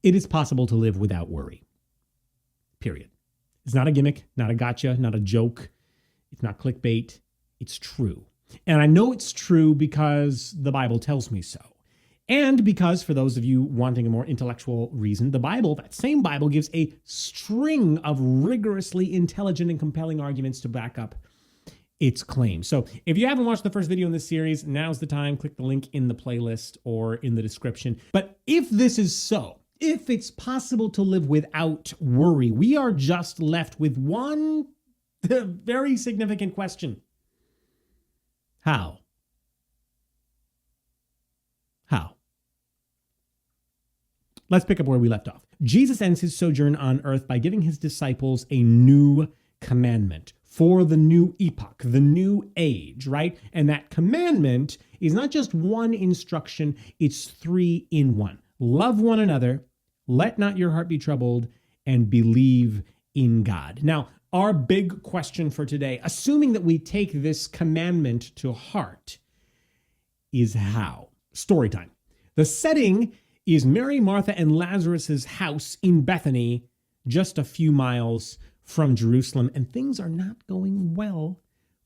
It is possible to live without worry. Period. It's not a gimmick, not a gotcha, not a joke. It's not clickbait. It's true. And I know it's true because the Bible tells me so. And because, for those of you wanting a more intellectual reason, the Bible, that same Bible, gives a string of rigorously intelligent and compelling arguments to back up its claim. So if you haven't watched the first video in this series, now's the time. Click the link in the playlist or in the description. But if this is so, if it's possible to live without worry, we are just left with one very significant question. How? How? Let's pick up where we left off. Jesus ends his sojourn on earth by giving his disciples a new commandment for the new epoch, the new age, right? And that commandment is not just one instruction, it's 3 in 1. Love one another, let not your heart be troubled, and believe in God. Now, our big question for today, assuming that we take this commandment to heart, is how? Story time. The setting is Mary, Martha, and Lazarus's house in Bethany, just a few miles from Jerusalem, and things are not going well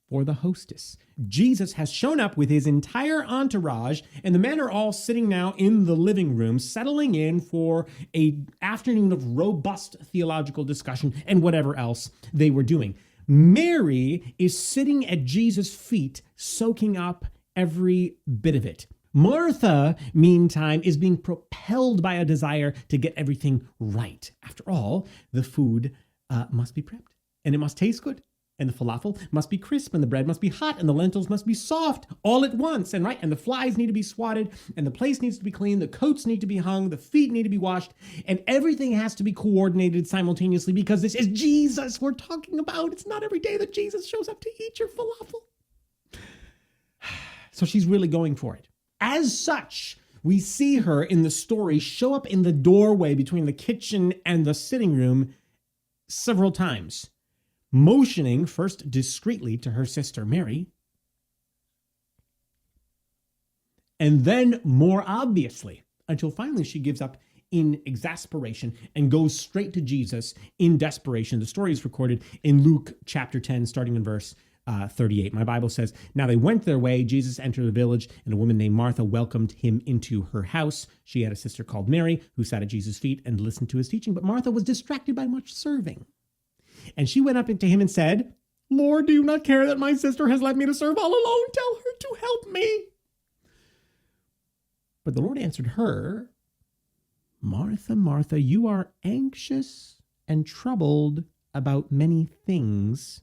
for the hostess. Jesus has shown up with his entire entourage, and the men are all sitting now in the living room, settling in for an afternoon of robust theological discussion and whatever else they were doing. Mary is sitting at Jesus' feet, soaking up every bit of it. Martha, meantime, is being propelled by a desire to get everything right. After all, the food must be prepped, and it must taste good, and the falafel must be crisp, and the bread must be hot, and the lentils must be soft all at once, and the flies need to be swatted, and the place needs to be clean, the coats need to be hung, the feet need to be washed, and everything has to be coordinated simultaneously because this is Jesus we're talking about. It's not every day that Jesus shows up to eat your falafel. So she's really going for it. As such, we see her in the story show up in the doorway between the kitchen and the sitting room several times, motioning first discreetly to her sister Mary, and then more obviously, until finally she gives up in exasperation and goes straight to Jesus in desperation. The story is recorded in Luke chapter 10, starting in verse 38. My Bible says, "Now they went their way. Jesus entered the village, and a woman named Martha welcomed him into her house. She had a sister called Mary, who sat at Jesus' feet and listened to his teaching. But Martha was distracted by much serving. And she went up to him and said, 'Lord, do you not care that my sister has left me to serve all alone? Tell her to help me.' But the Lord answered her, 'Martha, Martha, you are anxious and troubled about many things.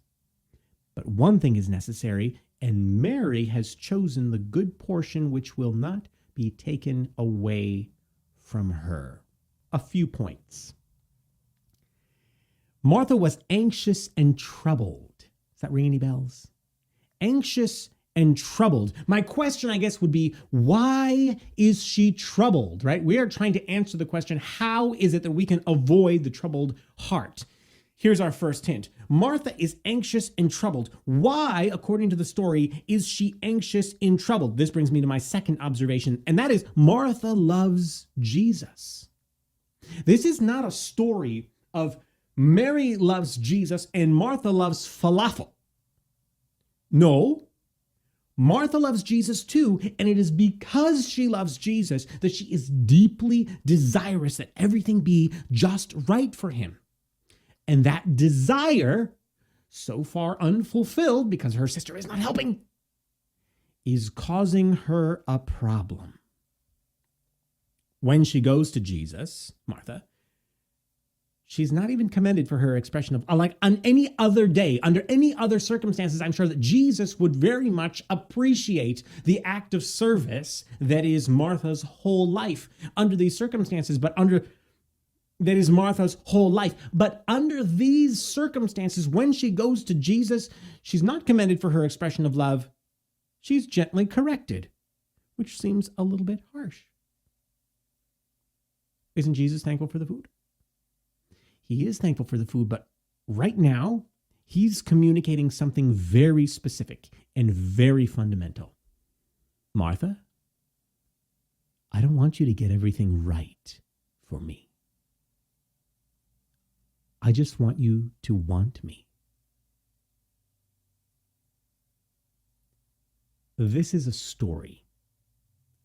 But one thing is necessary, and Mary has chosen the good portion which will not be taken away from her.'" A few points. Martha was anxious and troubled. Does that ring any bells? Anxious and troubled. My question, I guess, would be, why is she troubled, right? We are trying to answer the question, how is it that we can avoid the troubled heart? Here's our first hint. Martha is anxious and troubled. Why, according to the story, is she anxious and troubled? This brings me to my second observation, and that is Martha loves Jesus. This is not a story of Mary loves Jesus and Martha loves falafel. No, Martha loves Jesus too, and it is because she loves Jesus that she is deeply desirous that everything be just right for him. And that desire, so far unfulfilled because her sister is not helping, is causing her a problem. When she goes to Jesus, Martha, she's not even commended for her expression of, like on any other day, under any other circumstances, I'm sure that Jesus would very much appreciate the act of service that is Martha's whole life under these circumstances, that is Martha's whole life. But under these circumstances, when she goes to Jesus, she's not commended for her expression of love. She's gently corrected, which seems a little bit harsh. Isn't Jesus thankful for the food? He is thankful for the food, but right now, he's communicating something very specific and very fundamental. Martha, I don't want you to get everything right for me. I just want you to want me. This is a story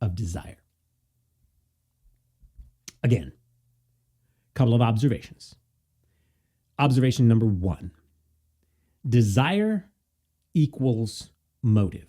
of desire. Again, a couple of observations. Observation number 1, desire equals motive.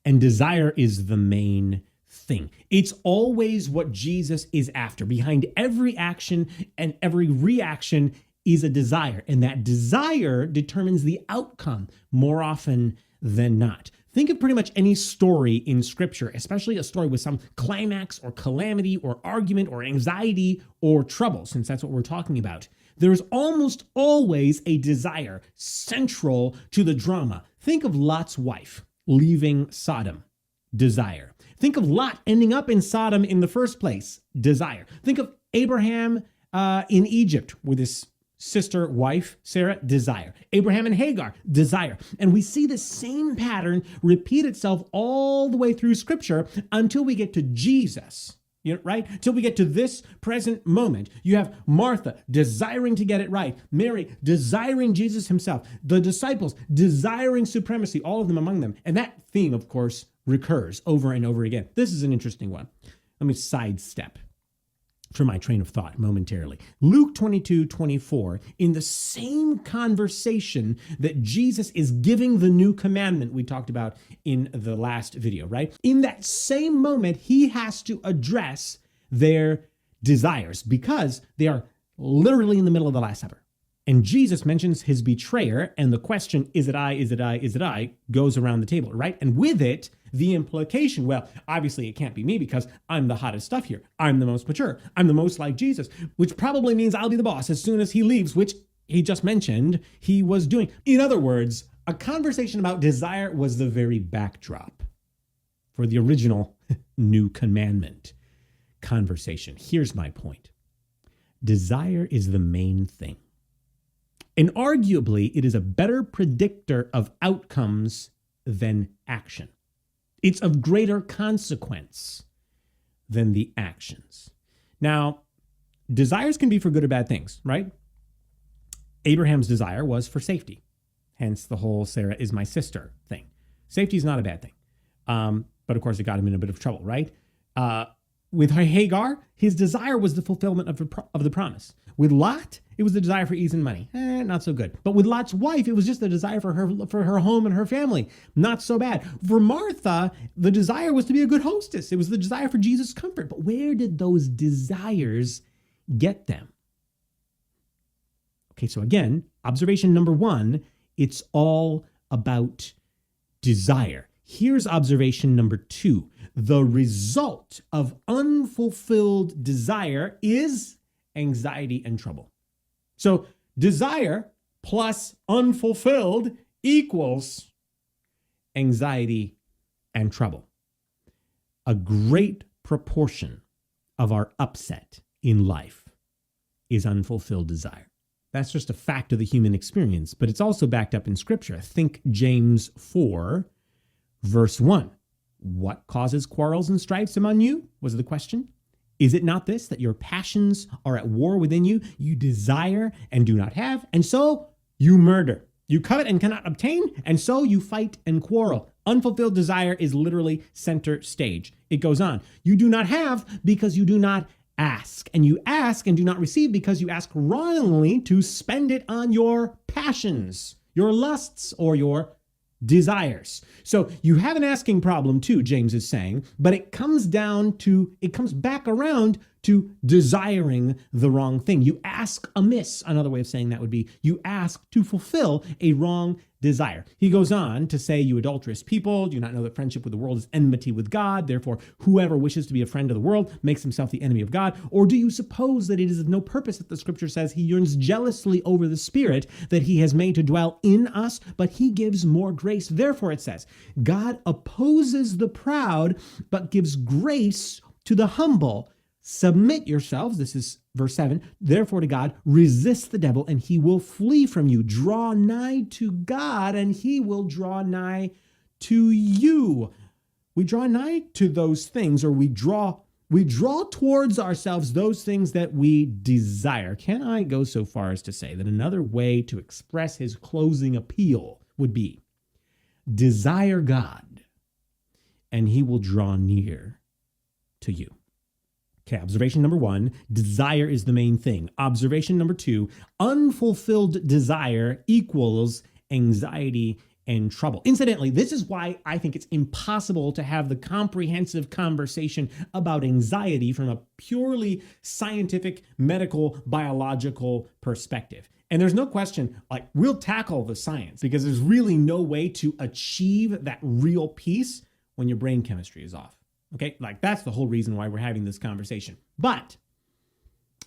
And desire is the main thing. It's always what Jesus is after. Behind every action and every reaction is a desire, and that desire determines the outcome more often than not. Think of pretty much any story in Scripture, especially a story with some climax or calamity or argument or anxiety or trouble, since that's what we're talking about. There's almost always a desire central to the drama. Think of Lot's wife leaving Sodom. Desire. Think of Lot ending up in Sodom in the first place. Desire. Think of Abraham in Egypt with his sister wife, Sarah. Desire. Abraham and Hagar. Desire. And we see the same pattern repeat itself all the way through Scripture until we get to Jesus. Right? Till we get to this present moment. You have Martha desiring to get it right. Mary desiring Jesus himself. The disciples desiring supremacy, all of them among them. And that theme, of course, recurs over and over again. This is an interesting one. Let me sidestep from my train of thought momentarily. Luke 22:24, in the same conversation that Jesus is giving the new commandment we talked about in the last video, right? In that same moment, he has to address their desires because they are literally in the middle of the Last Supper. And Jesus mentions his betrayer, and the question, is it I, is it I, is it I, goes around the table, right? And with it, the implication, well, obviously it can't be me because I'm the hottest stuff here. I'm the most mature. I'm the most like Jesus, which probably means I'll be the boss as soon as he leaves, which he just mentioned he was doing. In other words, a conversation about desire was the very backdrop for the original new commandment conversation. Here's my point. Desire is the main thing. And arguably, it is a better predictor of outcomes than action. It's of greater consequence than the actions. Now, desires can be for good or bad things, right? Abraham's desire was for safety, hence the whole Sarah is my sister thing. Safety is not a bad thing. But of course, it got him in a bit of trouble, right? With Hagar, his desire was the fulfillment of the promise. With Lot, it was the desire for ease and money. Not so good. But with Lot's wife, it was just the desire for her home and her family. Not so bad. For Martha, the desire was to be a good hostess. It was the desire for Jesus' comfort. But where did those desires get them? Okay, so again, observation number 1, it's all about desire. Here's observation number 2. The result of unfulfilled desire is anxiety and trouble. So desire plus unfulfilled equals anxiety and trouble. A great proportion of our upset in life is unfulfilled desire. That's just a fact of the human experience, but it's also backed up in Scripture. Think James 4, verse 1. What causes quarrels and strifes among you? Was the question. Is it not this, that your passions are at war within you? You desire and do not have, and so you murder. You covet and cannot obtain, and so you fight and quarrel. Unfulfilled desire is literally center stage. It goes on. You do not have because you do not ask. And you ask and do not receive because you ask wrongly to spend it on your passions, your lusts, or your desires. So you have an asking problem too, James is saying, but it comes back around to desiring the wrong thing. You ask amiss. Another way of saying that would be you ask to fulfill a wrong desire. He goes on to say, you adulterous people, do you not know that friendship with the world is enmity with God? Therefore, whoever wishes to be a friend of the world makes himself the enemy of God. Or do you suppose that it is of no purpose that the Scripture says he yearns jealously over the Spirit that he has made to dwell in us, but he gives more grace? Therefore, it says, God opposes the proud, but gives grace to the humble. Submit yourselves, this is verse 7, therefore to God, resist the devil, and he will flee from you. Draw nigh to God, and he will draw nigh to you. We draw nigh to those things, or we draw We draw towards ourselves those things that we desire. Can I go so far as to say that another way to express his closing appeal would be desire God, and he will draw near to you? Okay, observation number 1, desire is the main thing. Observation number 2, unfulfilled desire equals anxiety and trouble. Incidentally, this is why I think it's impossible to have the comprehensive conversation about anxiety from a purely scientific, medical, biological perspective. And there's no question, like, we'll tackle the science because there's really no way to achieve that real peace when your brain chemistry is off. Okay, like that's the whole reason why we're having this conversation. But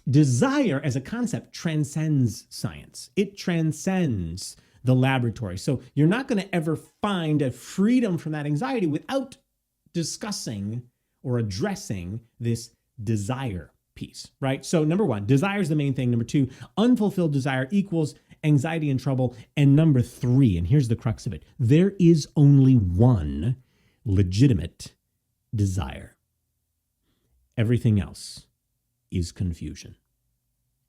desire as a concept transcends science. It transcends the laboratory. So you're not going to ever find a freedom from that anxiety without discussing or addressing this desire piece, right? So number 1, desire is the main thing. Number 2, unfulfilled desire equals anxiety and trouble. And number 3, and here's the crux of it, there is only one legitimate desire. Everything else is confusion.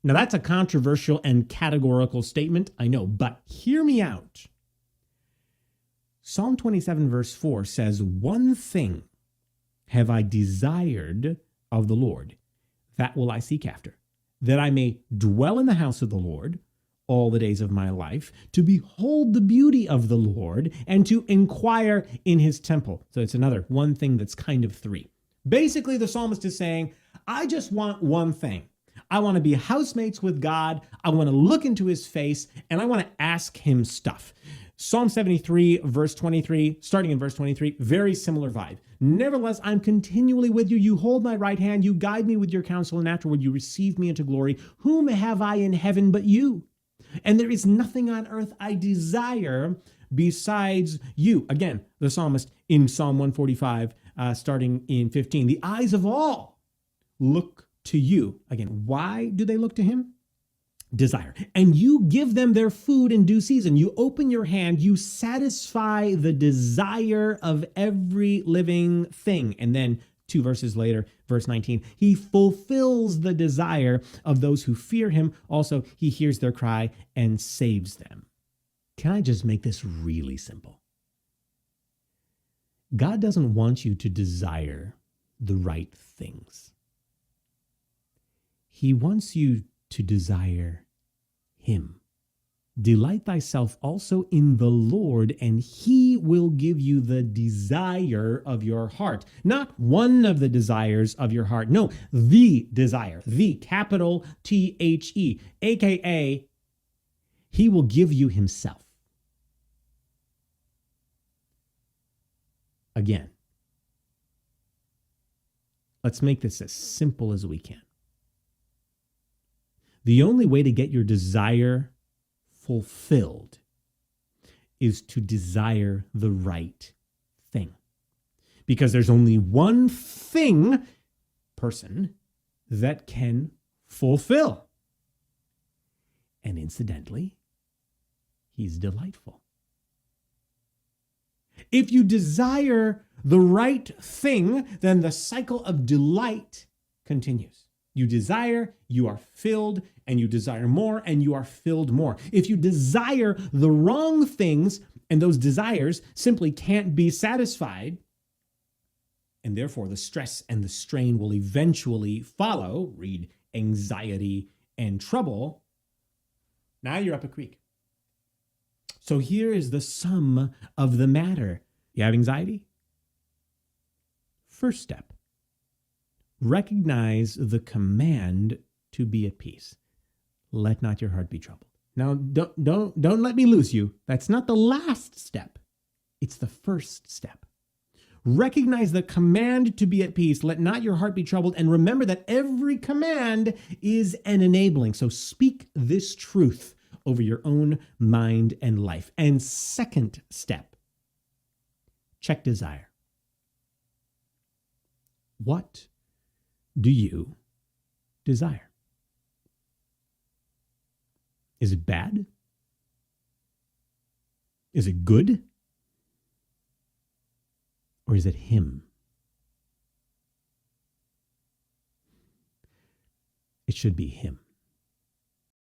Now, that's a controversial and categorical statement, I know, but hear me out. Psalm 27, verse 4 says, "One thing have I desired of the Lord, that will I seek after, that I may dwell in the house of the Lord all the days of my life, to behold the beauty of the Lord, and to inquire in his temple." So it's another one thing that's kind of 3. Basically, the psalmist is saying, I just want one thing. I want to be housemates with God. I want to look into his face, and I want to ask him stuff. Psalm 73, verse 23, starting in verse 23, very similar vibe. "Nevertheless, I'm continually with you. You hold my right hand. You guide me with your counsel, and afterward you receive me into glory. Whom have I in heaven but you? And there is nothing on earth I desire besides you." Again, the psalmist in Psalm 145, starting in 15, "The eyes of all look to you." Again, why do they look to him? Desire. "And you give them their food in due season. You open your hand, you satisfy the desire of every living thing." And then 2 verses later, verse 19, "He fulfills the desire of those who fear him. Also, he hears their cry and saves them." Can I just make this really simple? God doesn't want you to desire the right things. He wants you to desire him. "Delight thyself also in the Lord, and he will give you the desire of your heart." Not one of the desires of your heart. No, the desire, the capital THE, AKA, he will give you himself. Again, let's make this as simple as we can. The only way to get your desire fulfilled is to desire the right thing. Because there's only one person that can fulfill. And incidentally, he's delightful. If you desire the right thing, then the cycle of delight continues. You desire, you are filled, and you desire more, and you are filled more. If you desire the wrong things, and those desires simply can't be satisfied, and therefore the stress and the strain will eventually follow, read anxiety and trouble, now you're up a creek. So here is the sum of the matter. You have anxiety? First step, recognize the command to be at peace. Let not your heart be troubled. Now, don't let me lose you. That's not the last step. It's the first step. Recognize the command to be at peace. Let not your heart be troubled. And remember that every command is an enabling. So speak this truth over your own mind and life. And second step, check desire. What do you desire? Is it bad? Is it good? Or is it him? it should be him.